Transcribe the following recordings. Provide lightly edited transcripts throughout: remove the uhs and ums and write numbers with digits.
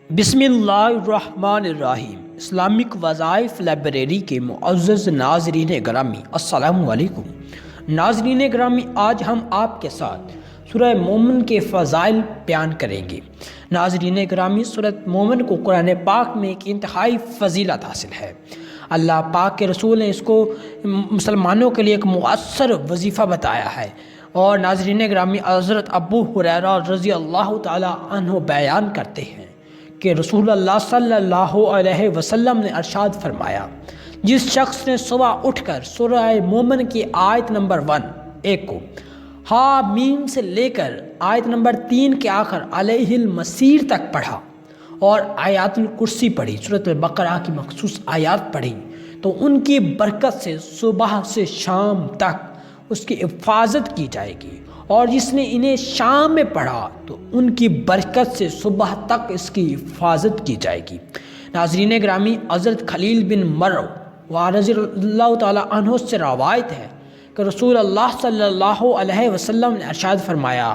بسم اللہ الرحمن الرحیم۔ اسلامک وظائف لائبریری کے معزز ناظرین گرامی، السلام علیکم۔ ناظرین گرامی، آج ہم آپ کے ساتھ سورہ مومن کے فضائل بیان کریں گے۔ ناظرین گرامی، سورہ مومن کو قرآن پاک میں ایک انتہائی فضیلت حاصل ہے۔ اللہ پاک کے رسول نے اس کو مسلمانوں کے لیے ایک مؤثر وظیفہ بتایا ہے۔ اور ناظرین گرامی، حضرت ابو ہریرہ رضی اللہ تعالی عنہ بیان کرتے ہیں کہ رسول اللہ صلی اللہ علیہ وسلم نے ارشاد فرمایا، جس شخص نے صبح اٹھ کر سورہ مومن کی آیت نمبر 1 کو حامیم سے لے کر آیت نمبر 3 کے آخر علیہ المسیر تک پڑھا اور آیات الکرسی پڑھی، سورۃ البقرہ کی مخصوص آیات پڑھی، تو ان کی برکت سے صبح سے شام تک اس کی حفاظت کی جائے گی، اور جس نے انہیں شام میں پڑھا تو ان کی برکت سے صبح تک اس کی حفاظت کی جائے گی۔ ناظرین گرامی، حضرت خلیل بن مرو رضی اللہ تعالیٰ عنہ سے روایت ہے کہ رسول اللہ صلی اللہ علیہ وسلم نے ارشاد فرمایا،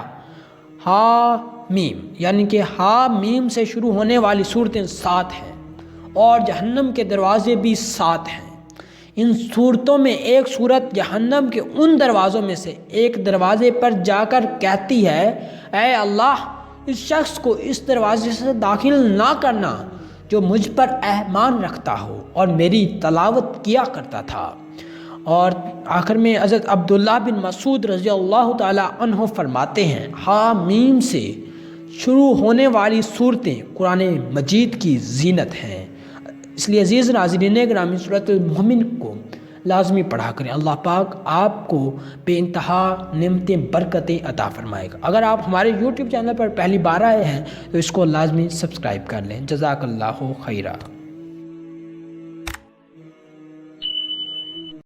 حامیم یعنی کہ حامیم سے شروع ہونے والی صورتیں 7 ہیں اور جہنم کے دروازے بھی 7 ہیں۔ ان صورتوں میں ایک صورت جہنم کے ان دروازوں میں سے ایک دروازے پر جا کر کہتی ہے، اے اللہ، اس شخص کو اس دروازے سے داخل نہ کرنا جو مجھ پر ایمان رکھتا ہو اور میری تلاوت کیا کرتا تھا۔ اور آخر میں حضرت عبداللہ بن مسعود رضی اللہ تعالی عنہ فرماتے ہیں، حامیم سے شروع ہونے والی صورتیں قرآن مجید کی زینت ہیں۔ اس لیے عزیز ناظرین گرامی، سورۃ المومن کو لازمی پڑھا کریں۔ اللہ پاک آپ کو بے انتہا نعمتیں برکتیں عطا فرمائے گا۔ اگر آپ ہمارے یوٹیوب چینل پر پہلی بار آئے ہیں تو اس کو لازمی سبسکرائب کر لیں۔ جزاک اللہ خیرہ۔